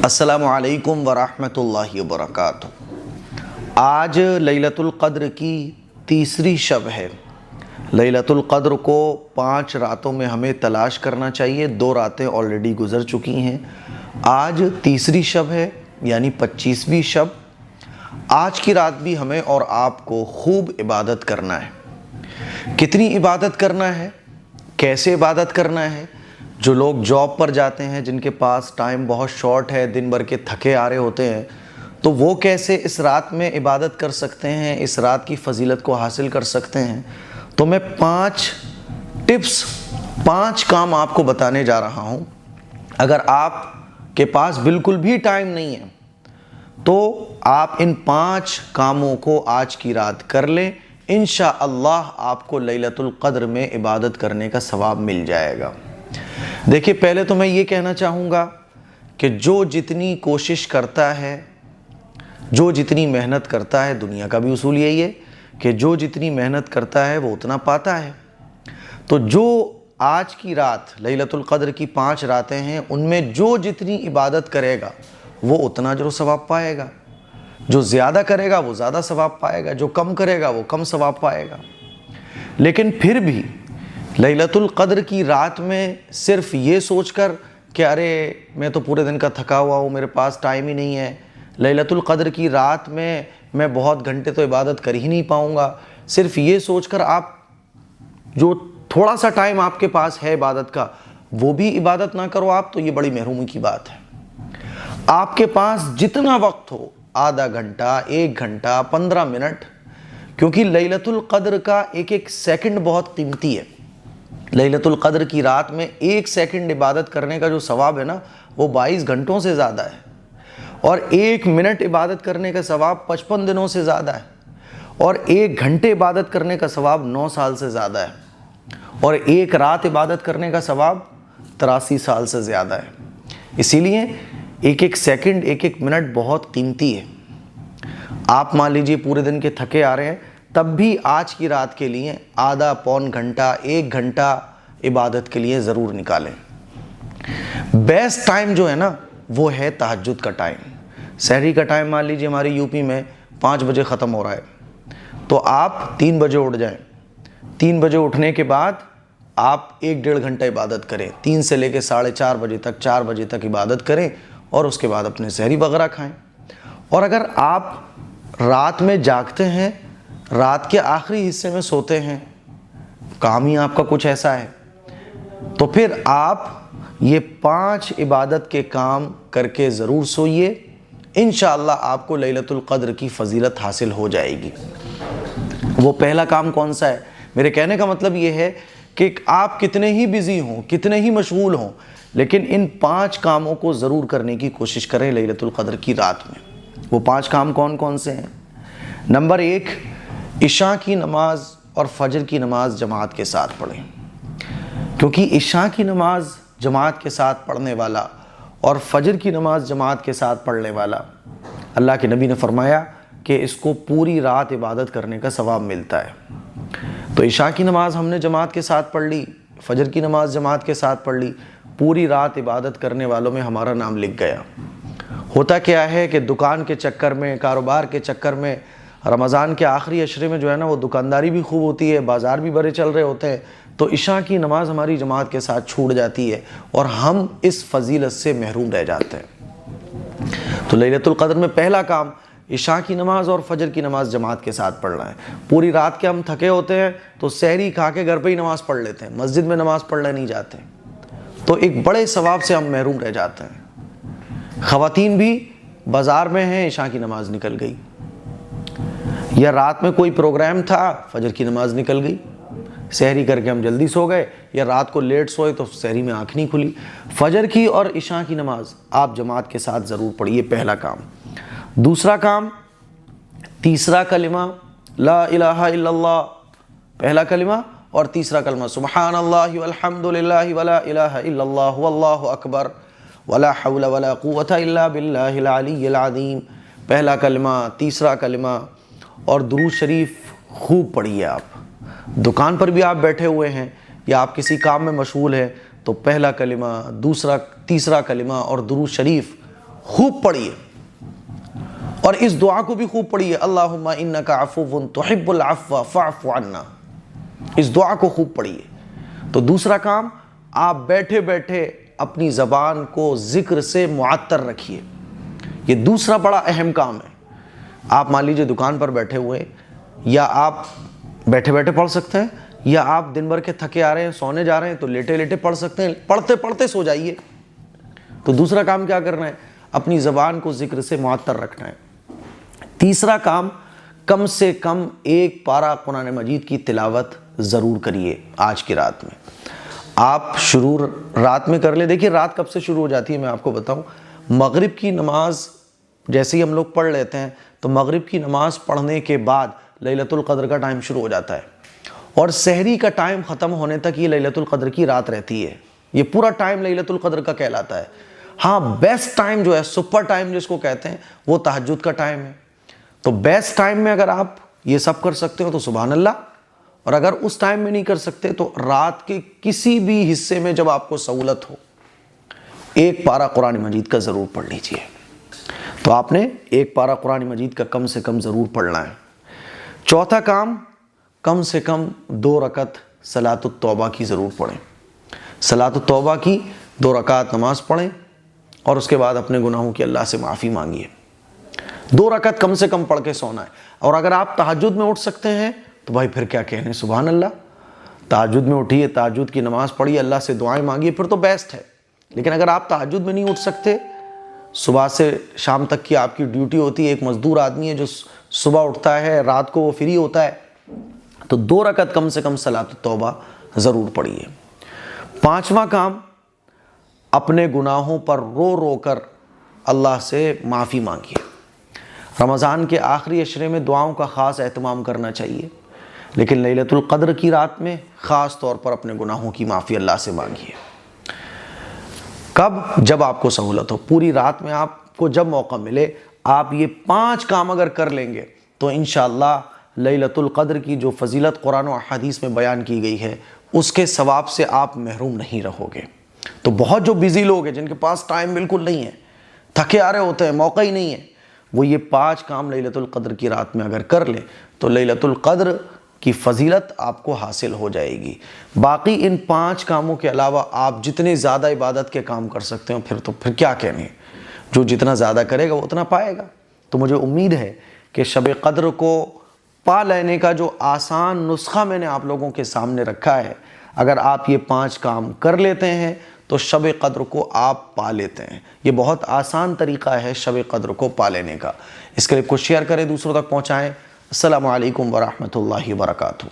السلام علیکم ورحمۃ اللہ وبرکاتہ۔ آج لیلۃ القدر کی تیسری شب ہے۔ لیلۃ القدر کو 5 راتوں میں ہمیں تلاش کرنا چاہیے۔ 2 راتیں آلریڈی گزر چکی ہیں، آج تیسری شب ہے یعنی 25ویں شب۔ آج کی رات بھی ہمیں اور آپ کو خوب عبادت کرنا ہے۔ کتنی عبادت کرنا ہے، کیسے عبادت کرنا ہے؟ جو لوگ جاب پر جاتے ہیں، جن کے پاس ٹائم بہت شارٹ ہے، دن بھر کے تھکے آ رہے ہوتے ہیں، تو وہ کیسے اس رات میں عبادت کر سکتے ہیں، اس رات کی فضیلت کو حاصل کر سکتے ہیں؟ تو میں 5 ٹپس، 5 کام آپ کو بتانے جا رہا ہوں۔ اگر آپ کے پاس بالکل بھی ٹائم نہیں ہے تو آپ ان 5 کاموں کو آج کی رات کر لیں، انشاءاللہ آپ کو لیلۃ القدر میں عبادت کرنے کا ثواب مل جائے گا۔ دیکھیے، پہلے تو میں یہ کہنا چاہوں گا کہ جو جتنی کوشش کرتا ہے، جو جتنی محنت کرتا ہے، دنیا کا بھی اصول یہی ہے کہ جو جتنی محنت کرتا ہے وہ اتنا پاتا ہے۔ تو جو آج کی رات لیلۃ القدر کی 5 راتیں ہیں، ان میں جو جتنی عبادت کرے گا وہ اتنا اجر و ثواب پائے گا۔ جو زیادہ کرے گا وہ زیادہ ثواب پائے گا، جو کم کرے گا وہ کم ثواب پائے گا۔ لیکن پھر بھی لیلۃ القدر کی رات میں صرف یہ سوچ کر کہ ارے میں تو پورے دن کا تھکا ہوا ہوں، میرے پاس ٹائم ہی نہیں ہے، لیلۃ القدر کی رات میں بہت گھنٹے تو عبادت کر ہی نہیں پاؤں گا، صرف یہ سوچ کر آپ جو تھوڑا سا ٹائم آپ کے پاس ہے عبادت کا وہ بھی عبادت نہ کرو آپ، تو یہ بڑی محرومی کی بات ہے۔ آپ کے پاس جتنا وقت ہو، آدھا گھنٹہ، 1 گھنٹہ، 15 منٹ، کیونکہ لیلۃ القدر کا ایک ایک سیکنڈ بہت قیمتی ہے۔ لیلۃ القدر کی رات میں 1 سیکنڈ عبادت کرنے کا جو ثواب ہے نا، وہ 22 گھنٹوں سے زیادہ ہے، اور 1 منٹ عبادت کرنے کا ثواب 55 دنوں سے زیادہ ہے، اور 1 گھنٹے عبادت کرنے کا ثواب 9 سال سے زیادہ ہے، اور 1 رات عبادت کرنے کا ثواب 83 سال سے زیادہ ہے۔ اسی لیے 1 سیکنڈ، 1 منٹ بہت قیمتی ہے۔ آپ مان لیجئے پورے دن کے تھکے آ رہے ہیں، تب بھی آج کی رات کے لیے آدھا پون گھنٹہ، 1 گھنٹہ عبادت کے لیے ضرور نکالیں۔ بیسٹ ٹائم جو ہے نا وہ ہے تہجد کا ٹائم۔ سحری کا ٹائم مان لیجیے ہماری یو پی میں 5 بجے ختم ہو رہا ہے، تو آپ 3 بجے اٹھ جائیں۔ 3 بجے اٹھنے کے بعد آپ 1-1.5 گھنٹہ عبادت کریں، 3 سے لے کے 4:30 بجے تک، 4 بجے تک عبادت کریں، اور اس کے بعد اپنے سحری وغیرہ کھائیں۔ اور اگر آپ رات میں جاگتے ہیں، رات کے آخری حصے میں سوتے ہیں، کام ہی آپ کا کچھ ایسا ہے، تو پھر آپ یہ 5 عبادت کے کام کر کے ضرور سوئیے، انشاءاللہ آپ کو لیلۃ القدر کی فضیلت حاصل ہو جائے گی۔ وہ پہلا کام کون سا ہے؟ میرے کہنے کا مطلب یہ ہے کہ آپ کتنے ہی بزی ہوں، کتنے ہی مشغول ہوں، لیکن ان 5 کاموں کو ضرور کرنے کی کوشش کریں لیلۃ القدر کی رات میں۔ وہ 5 کام کون کون سے ہیں؟ نمبر 1، عشاء کی نماز اور فجر کی نماز جماعت کے ساتھ پڑھیں، کیونکہ عشاء کی نماز جماعت کے ساتھ پڑھنے والا اور فجر کی نماز جماعت کے ساتھ پڑھنے والا، اللہ کے نبی نے فرمایا کہ اس کو پوری رات عبادت کرنے کا ثواب ملتا ہے۔ تو عشاء کی نماز ہم نے جماعت کے ساتھ پڑھ لی، فجر کی نماز جماعت کے ساتھ پڑھ لی، پوری رات عبادت کرنے والوں میں ہمارا نام لکھ گیا۔ ہوتا کیا ہے کہ دکان کے چکر میں، کاروبار کے چکر میں، رمضان کے آخری عشرے میں جو ہے نا وہ دکانداری بھی خوب ہوتی ہے، بازار بھی بڑے چل رہے ہوتے ہیں، تو عشاء کی نماز ہماری جماعت کے ساتھ چھوٹ جاتی ہے اور ہم اس فضیلت سے محروم رہ جاتے ہیں۔ تو لیلۃ القدر میں پہلا کام عشاء کی نماز اور فجر کی نماز جماعت کے ساتھ پڑھنا ہے۔ پوری رات کے ہم تھکے ہوتے ہیں تو سحری کھا کے گھر پہ ہی نماز پڑھ لیتے ہیں، مسجد میں نماز پڑھنے نہیں جاتے، تو ایک بڑے ثواب سے ہم محروم رہ جاتے ہیں۔ خواتین بھی بازار میں ہیں، عشاء کی نماز نکل گئی، یا رات میں کوئی پروگرام تھا، فجر کی نماز نکل گئی، سحری کر کے ہم جلدی سو گئے، یا رات کو لیٹ سوئے تو سحری میں آنکھ نہیں کھلی۔ فجر کی اور عشاء کی نماز آپ جماعت کے ساتھ ضرور پڑھیے، پہلا کام۔ دوسرا کام، تیسرا کلمہ لا الہ الا اللہ، پہلا کلمہ، اور تیسرا کلمہ سبحان اللہ والحمد للہ ولا الہ الا اللہ واللہ اکبر ولا حول ولا قوة الا باللہ العلی العظیم، پہلا کلمہ، تیسرا کلمہ، اور درود شریف خوب پڑھیے۔ آپ دکان پر بھی آپ بیٹھے ہوئے ہیں یا آپ کسی کام میں مشغول ہیں تو پہلا کلمہ، دوسرا، تیسرا کلمہ اور درود شریف خوب پڑھیے اور اس دعا کو بھی خوب پڑھیے، اللہم انک عفو تحب العفو فاعف عنا، اس دعا کو خوب پڑھیے۔ تو دوسرا کام، آپ بیٹھے بیٹھے اپنی زبان کو ذکر سے معطر رکھیے، یہ دوسرا بڑا اہم کام ہے۔ آپ مان لیجئے دکان پر بیٹھے ہوئے، یا آپ بیٹھے بیٹھے پڑھ سکتے ہیں، یا آپ دن بھر کے تھکے آ رہے ہیں سونے جا رہے ہیں تو لیٹے لیٹے پڑھ سکتے ہیں، پڑھتے پڑھتے سو جائیے۔ تو دوسرا کام کیا کرنا ہے؟ اپنی زبان کو ذکر سے معطر رکھنا ہے۔ تیسرا کام، کم سے کم ایک پارہ قرآن مجید کی تلاوت ضرور کریے آج کی رات میں۔ آپ شروع رات میں کر لیں۔ دیکھیے رات کب سے شروع ہو جاتی ہے میں آپ کو بتاؤں، مغرب کی نماز جیسے ہی ہم لوگ پڑھ لیتے ہیں تو مغرب کی نماز پڑھنے کے بعد لیلۃ القدر کا ٹائم شروع ہو جاتا ہے، اور سحری کا ٹائم ختم ہونے تک یہ لیلۃ القدر کی رات رہتی ہے۔ یہ پورا ٹائم لیلۃ القدر کا کہلاتا ہے۔ ہاں بیسٹ ٹائم جو ہے، سپر ٹائم جس کو کہتے ہیں، وہ تہجد کا ٹائم ہے۔ تو بیسٹ ٹائم میں اگر آپ یہ سب کر سکتے ہو تو سبحان اللہ، اور اگر اس ٹائم میں نہیں کر سکتے تو رات کے کسی بھی حصے میں جب آپ کو سہولت ہو ایک پارہ قرآن مجید کا ضرور پڑھ لیجئے۔ تو آپ نے ایک پارہ قرآن مجید کا کم سے کم ضرور پڑھنا ہے۔ چوتھا کام، کم سے کم 2 رکعت صلاۃ التوبہ کی ضرور پڑھیں۔ صلاۃ التوبہ کی 2 رکعت نماز پڑھیں اور اس کے بعد اپنے گناہوں کی اللہ سے معافی مانگیے۔ 2 رکعت کم سے کم پڑھ کے سونا ہے۔ اور اگر آپ تہجد میں اٹھ سکتے ہیں تو بھائی پھر کیا کہنے، سبحان اللہ، تہجد میں اٹھیے، تہجد کی نماز پڑھیے، اللہ سے دعائیں مانگیے، پھر تو بیسٹ ہے۔ لیکن اگر آپ تہجد میں نہیں اٹھ سکتے، صبح سے شام تک کی آپ کی ڈیوٹی ہوتی ہے، ایک مزدور آدمی ہے جو صبح اٹھتا ہے رات کو وہ فری ہوتا ہے، تو 2 رکعت کم سے کم صلاۃ التوبہ ضرور پڑھیے۔ 5واں کام، اپنے گناہوں پر رو رو کر اللہ سے معافی مانگیے۔ رمضان کے آخری عشرے میں دعاؤں کا خاص اہتمام کرنا چاہیے، لیکن لیلۃ القدر کی رات میں خاص طور پر اپنے گناہوں کی معافی اللہ سے مانگیے۔ کب؟ جب آپ کو سہولت ہو، پوری رات میں آپ کو جب موقع ملے، آپ یہ 5 کام اگر کر لیں گے تو انشاءاللہ لیلۃ القدر کی جو فضیلت قرآن و احادیث میں بیان کی گئی ہے اس کے ثواب سے آپ محروم نہیں رہو گے۔ تو بہت جو بیزی لوگ ہیں جن کے پاس ٹائم بالکل نہیں ہے، تھکے آ رہے ہوتے ہیں، موقع ہی نہیں ہے، وہ یہ 5 کام لیلۃ القدر کی رات میں اگر کر لیں تو لیلۃ القدر کی فضیلت آپ کو حاصل ہو جائے گی۔ باقی ان 5 کاموں کے علاوہ آپ جتنے زیادہ عبادت کے کام کر سکتے ہو پھر کیا کہنے، جو جتنا زیادہ کرے گا وہ اتنا پائے گا۔ تو مجھے امید ہے کہ شب قدر کو پا لینے کا جو آسان نسخہ میں نے آپ لوگوں کے سامنے رکھا ہے، اگر آپ یہ 5 کام کر لیتے ہیں تو شب قدر کو آپ پا لیتے ہیں۔ یہ بہت آسان طریقہ ہے شب قدر کو پا لینے کا۔ اس کلپ کو شیئر کریں، دوسروں تک پہنچائیں۔ السلام علیکم ورحمۃ اللہ وبرکاتہ۔